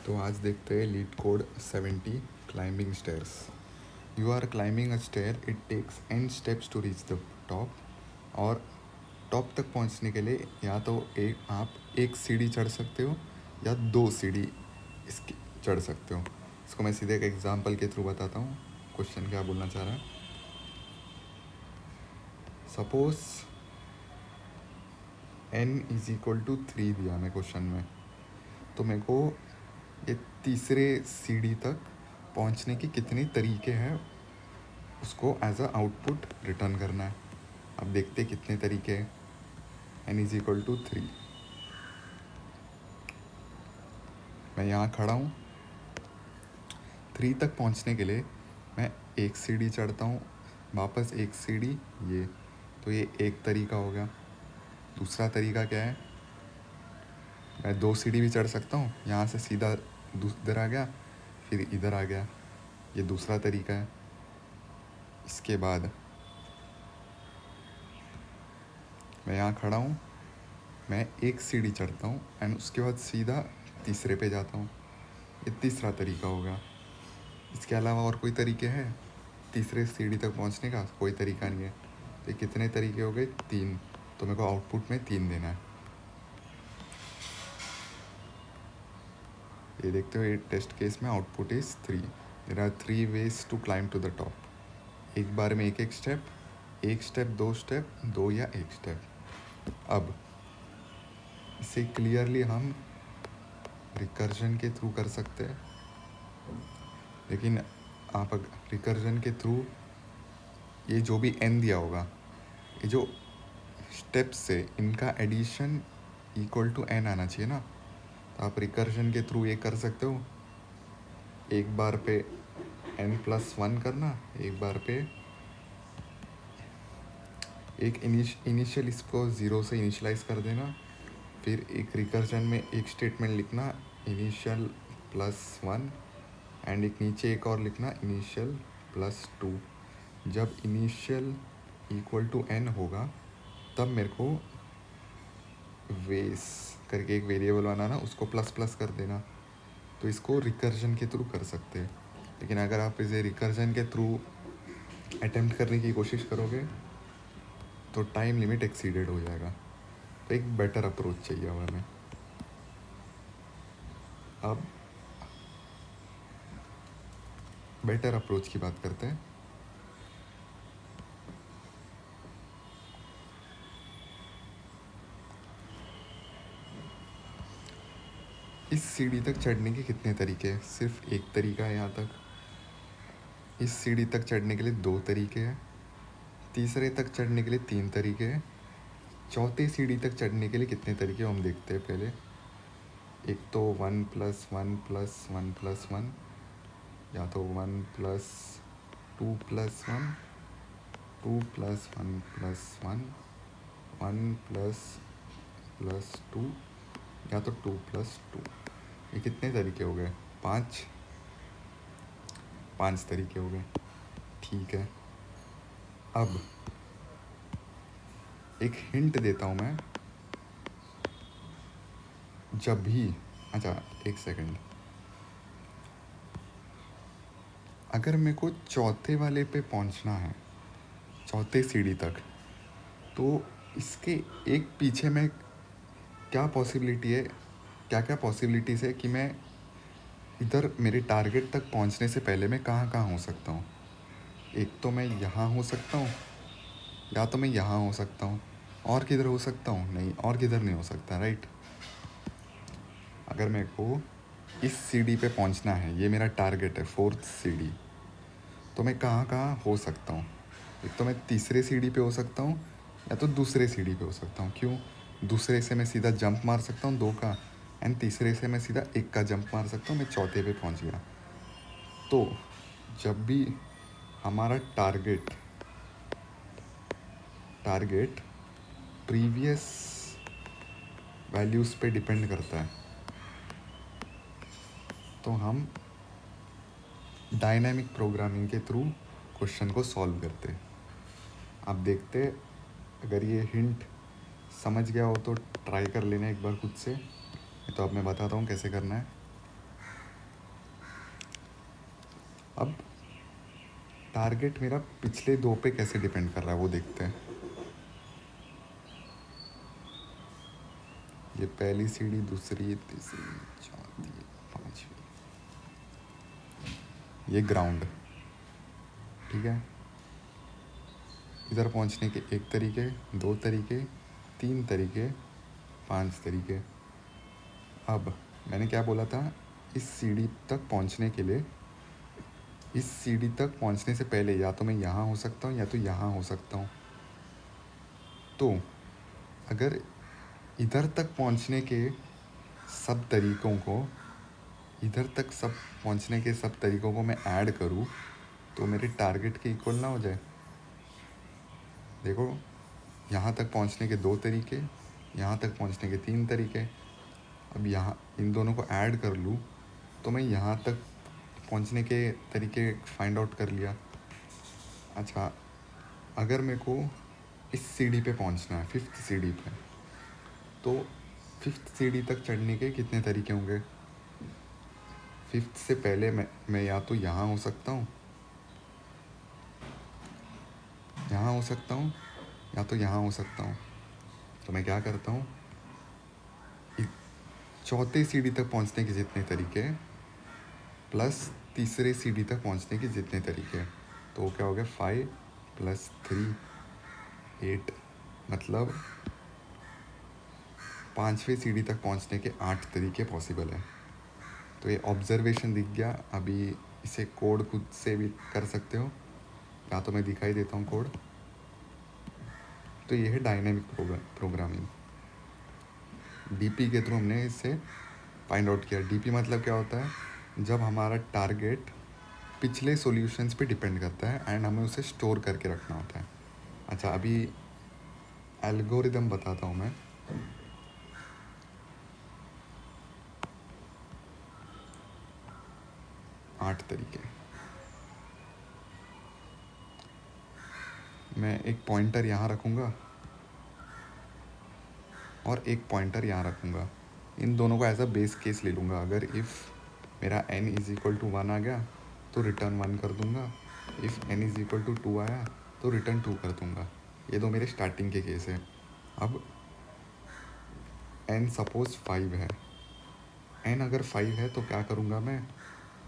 तो आज देखते हैं LeetCode 70 climbing stairs. You are climbing a stair. It takes n steps to reach the top. और top तक पहुंचने के लिए या तो आप एक सीढ़ी चढ़ सकते हो या दो सीढ़ी इसकी चढ़ सकते हो. इसको मैं सीधे एक एग्जांपल के थ्रू बताता हूँ. क्वेश्चन क्या बोलना चाह रहा है. Suppose n is equal to 3 दिया मैं क्वेश्चन में. तो मेरे को ये तीसरे सीढ़ी तक पहुंचने के कितने तरीके हैं उसको एज अ आउटपुट रिटर्न करना है. अब देखते हैं कितने तरीके हैं. n is equal to 3. मैं यहाँ खड़ा हूँ. 3 तक पहुँचने के लिए मैं एक सीढ़ी चढ़ता हूँ, वापस एक सीढ़ी. ये तो ये एक तरीका हो गया. दूसरा तरीका क्या है, मैं दो सीढ़ी भी चढ़ सकता हूँ. यहाँ से सीधा इधर आ गया, फिर इधर आ गया. ये दूसरा तरीका है. इसके बाद मैं यहाँ खड़ा हूँ, मैं एक सीढ़ी चढ़ता हूँ एंड उसके बाद सीधा तीसरे पे जाता हूँ. ये तीसरा तरीका होगा. इसके अलावा और कोई तरीके हैं तीसरे सीढ़ी तक पहुँचने का? कोई तरीका नहीं है. तो ये कितने तरीके हो गए? 3. तो मेरे को आउटपुट में 3 देना है. ये देखते हो, ये टेस्ट केस में output is 3. There are 3 ways to climb to the top. एक बार में एक स्टेप, एक स्टेप, दो स्टेप, दो या एक स्टेप. अब इसे क्लियरली हम रिकर्जन के थ्रू कर सकते हैं. लेकिन आप रिकर्जन के थ्रू ये जो भी n दिया होगा, ये जो स्टेप्स है इनका एडिशन इक्वल टू n आना चाहिए ना. तो आप रिकर्जन के थ्रू ये कर सकते हो. एक बार पे n+1 करना, एक बार पे एक इनिशियल इसको 0 से इनिशलाइज कर देना. फिर एक रिकर्जन में एक स्टेटमेंट लिखना इनिशियल +1 एंड एक नीचे एक और लिखना इनिशियल +2. जब इनिशियल इक्वल टू n होगा तब मेरे को वेस करके एक वेरिएबल बनाना, उसको ++ कर देना. तो इसको रिकर्जन के थ्रू कर सकते हैं. लेकिन अगर आप इसे रिकर्जन के थ्रू अटेम्प्ट करने की कोशिश करोगे तो टाइम लिमिट एक्सीडेड हो जाएगा. तो एक बेटर अप्रोच चाहिए हमें. अब बेटर अप्रोच की बात करते हैं. इस सीढ़ी तक चढ़ने के कितने तरीके हैं? सिर्फ एक तरीका है यहाँ तक. इस सीढ़ी तक चढ़ने के लिए 2 तरीके हैं. तीसरे तक चढ़ने के लिए 3 तरीके हैं. चौथे सीढ़ी तक चढ़ने के लिए कितने तरीके हम देखते हैं पहले. एक तो 1+1+1+1, या तो 1+2+1, 2+1+1, 1++2, या तो 2+2. ये कितने तरीके हो गए? 5 तरीके हो गए. ठीक है. अब एक हिंट देता हूँ मैं. जब भी, अच्छा एक सेकंड, अगर मेरे को चौथे वाले पे पहुँचना है, चौथे सीढ़ी तक, तो इसके एक पीछे में क्या पॉसिबिलिटी है, क्या क्या पॉसिबिलिटीज़ है कि मैं इधर मेरे टारगेट तक पहुंचने से पहले मैं कहाँ कहाँ हो सकता हूँ. एक तो मैं यहाँ हो सकता हूँ, या तो मैं यहाँ हो सकता हूँ. और किधर हो सकता हूँ? नहीं, और किधर नहीं हो सकता. राइट. अगर मेरे को इस सीढ़ी पे पहुंचना है, ये मेरा टारगेट है 4th सीढ़ी, तो मैं कहाँ कहाँ हो सकता हूँ. एक तो मैं तीसरे सीढ़ी पे हो सकता हूँ, या तो दूसरे सीढ़ी पे हो सकता हूँ. क्यों? दूसरे से मैं सीधा जंप मार सकता हूँ 2 का, एंड तीसरे से मैं सीधा 1 का जंप मार सकता हूँ. मैं चौथे पे पहुँच गया. तो जब भी हमारा टारगेट प्रीवियस वैल्यूज़ पे डिपेंड करता है, तो हम डायनामिक प्रोग्रामिंग के थ्रू क्वेश्चन को सॉल्व करते हैं. आप देखते, अगर ये हिंट समझ गया हो तो ट्राई कर लेना एक बार खुद से. तो अब मैं बताता हूँ कैसे करना है. अब टारगेट मेरा पिछले दो पे कैसे डिपेंड कर रहा है वो देखते हैं। ये पहली सीढ़ी, दूसरी, तीसरी, चौथी, पांचवी, ये ग्राउंड, ठीक है। इधर पहुंचने के एक तरीके, दो तरीके, तीन तरीके, पांच तरीके। अब मैंने क्या बोला था, इस सीढ़ी तक पहुंचने के लिए, इस सीढ़ी तक पहुंचने से पहले या तो मैं यहाँ हो सकता हूँ या तो यहाँ हो सकता हूँ। तो अगर इधर तक पहुंचने के सब तरीकों को, इधर तक सब पहुंचने के सब तरीकों को मैं ऐड करूँ तो मेरे टारगेट के इक्वल ना हो जाए। देखो, यहाँ तक पहुंचने के दो तरीके, यहाँ तक पहुंचने के तीन तरीके। अब यहाँ इन दोनों को ऐड कर लूँ तो मैं यहाँ तक पहुंचने के तरीके फाइंड आउट कर लिया। अच्छा, अगर मेरे को इस सीढ़ी पे पहुंचना है, फिफ्थ सीढ़ी पे, तो फिफ्थ सीढ़ी तक चढ़ने के कितने तरीके होंगे। फिफ्थ से पहले मैं या तो यहाँ हो सकता हूँ, यहाँ हो सकता हूँ, या तो यहाँ हो सकता हूँ। तो मैं क्या करता हूँ, चौथे सीढ़ी तक पहुँचने के जितने तरीके प्लस तीसरे सीढ़ी तक पहुँचने के जितने तरीके, तो क्या हो गया 5 + 3 8, मतलब पाँचवें सीढ़ी तक पहुँचने के 8 तरीके पॉसिबल हैं। तो ये ऑब्जर्वेशन दिख गया। अभी इसे कोड खुद से भी कर सकते हो, या तो मैं दिखाई देता हूँ कोड। तो ये है डायनेमिक प्रोग्रामिंग। डीपी के थ्रू हमने इसे फाइंड आउट किया। डीपी मतलब क्या होता है, जब हमारा टारगेट पिछले सॉल्यूशंस पे डिपेंड करता है एंड हमें उसे स्टोर करके रखना होता है। अच्छा, अभी एल्गोरिदम बताता हूँ मैं। आठ तरीके, मैं एक पॉइंटर यहाँ रखूँगा और एक पॉइंटर यहाँ रखूँगा। इन दोनों को एज अ बेस केस ले लूँगा। अगर इफ़ मेरा n = 1 आ गया तो रिटर्न 1 कर दूँगा। इफ़ n = 2 आया तो रिटर्न 2 कर दूँगा। ये दो मेरे स्टार्टिंग के केस हैं। अब n सपोज 5 है, n अगर 5 है तो क्या करूँगा, मैं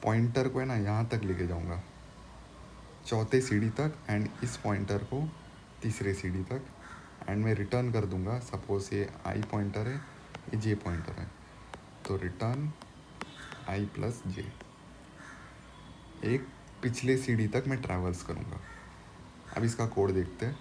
पॉइंटर को है ना यहाँ तक लेके जाऊँगा, चौथे सीढ़ी तक, एंड इस पॉइंटर को तीसरे सीढ़ी तक, एंड मैं रिटर्न कर दूँगा। सपोज ये i पॉइंटर है, ये j पॉइंटर है, तो रिटर्न i + j। एक पिछले सीढ़ी तक मैं ट्रैवल्स करूँगा। अब इसका कोड देखते हैं।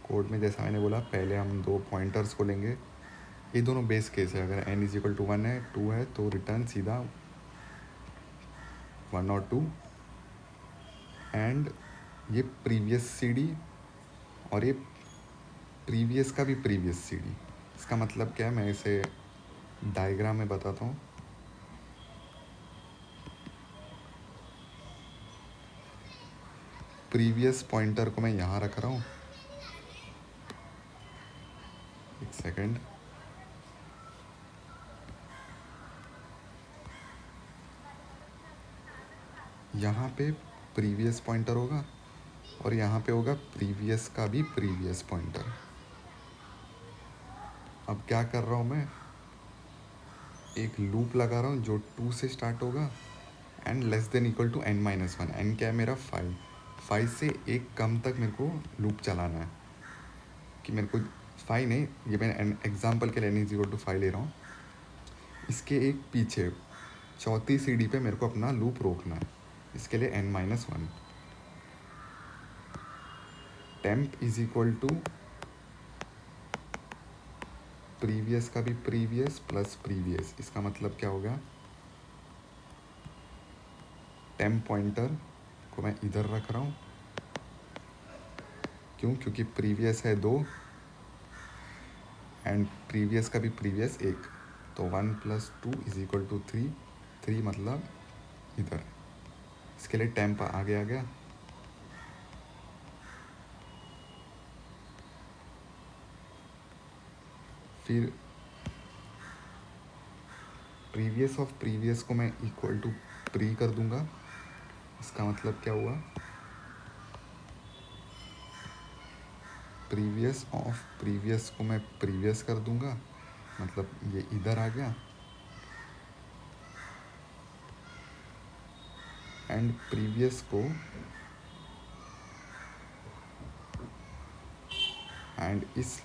कोड में जैसा मैंने बोला, पहले हम दो पॉइंटर्स को लेंगे। ये दोनों बेस केस है। अगर n = 1 है, 2 है, तो रिटर्न सीधा 1 और 2, एंड ये प्रीवियस सीढ़ी और ये प्रीवियस का भी प्रीवियस सीढ़ी। इसका मतलब क्या है, मैं इसे डायग्राम में बताता हूँ। प्रीवियस पॉइंटर को मैं यहाँ रख रहा हूँ, एक सेकेंड। यहाँ पे प्रीवियस पॉइंटर होगा और यहाँ पे होगा प्रीवियस का भी प्रीवियस पॉइंटर। अब क्या कर रहा हूँ, मैं एक लूप लगा रहा हूँ जो 2 से स्टार्ट होगा एंड n - n-1। n क्या है मेरा 5, 5 से एक कम तक मेरे को लूप चलाना है। कि मेरे को 5 नहीं, ये मैं एग्जाम्पल के लिए n = 5 ले रहा हूँ। इसके एक पीछे चौथी सीढ़ी पे मेरे को अपना लूप रोकना है। इसके लिए n-1। टेम्प = प्रीवियस का भी प्रीवियस प्लस प्रीवियस। इसका मतलब क्या होगा, टेम्प पॉइंटर को मैं इधर रख रहा हूँ। क्यों? क्योंकि प्रीवियस है 2 एंड प्रीवियस का भी प्रीवियस 1, तो 1 + 2 = 3। 3 मतलब इधर। इसके लिए टेम्प आगे आ गया। फिर प्रीवियस ऑफ प्रीवियस को मैं इक्वल टू प्री कर दूंगा। इसका मतलब क्या हुआ, प्रीवियस ऑफ प्रीवियस को मैं प्रीवियस कर दूंगा, मतलब ये इधर आ गया। एंड प्रीवियस को एंड इस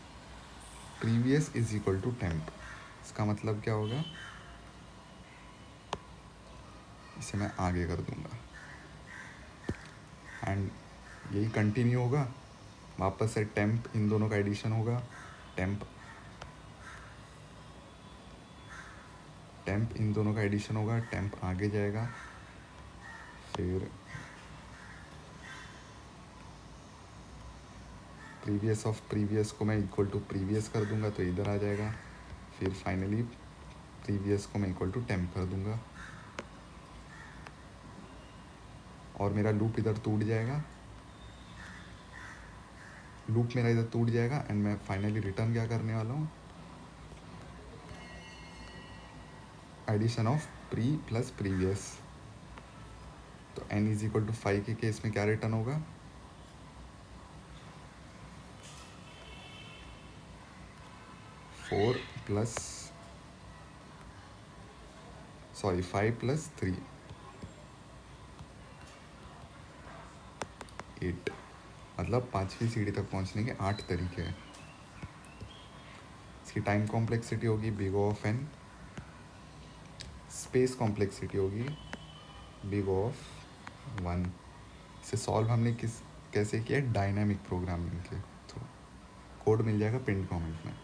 previous is equal to temp. इसका मतलब क्या होगा, इसे मैं आगे कर दूंगा एंड यही कंटिन्यू होगा। वापस से टेम्प, इन दोनों का एडिशन होगा। टेम्प टेम्प इन दोनों का एडिशन होगा, टेम्प आगे जाएगा। फिर प्रीवियस ऑफ प्रीवियस को मैं इक्वल टू प्रीवियस कर दूंगा तो इधर आ जाएगा। फिर फाइनली प्रीवियस को मैं इक्वल टू टेम्प कर दूंगा और मेरा लूप इधर टूट जाएगा। लूप मेरा इधर टूट जाएगा एंड मैं फाइनली रिटर्न क्या करने वाला हूँ, addition of pre plus previous. तो n इज इक्वल टू 5 के केस में क्या रिटर्न होगा, 5 प्लस 3 8। मतलब 5वीं सीढ़ी तक पहुंचने के 8 तरीके हैं। इसकी टाइम कॉम्प्लेक्सिटी होगी big of n, space complexity होगी बिग ऑफ 1। इसे सॉल्व हमने कैसे किया, डायनामिक प्रोग्रामिंग के थ्रू। कोड मिल जाएगा पिन कमेंट में।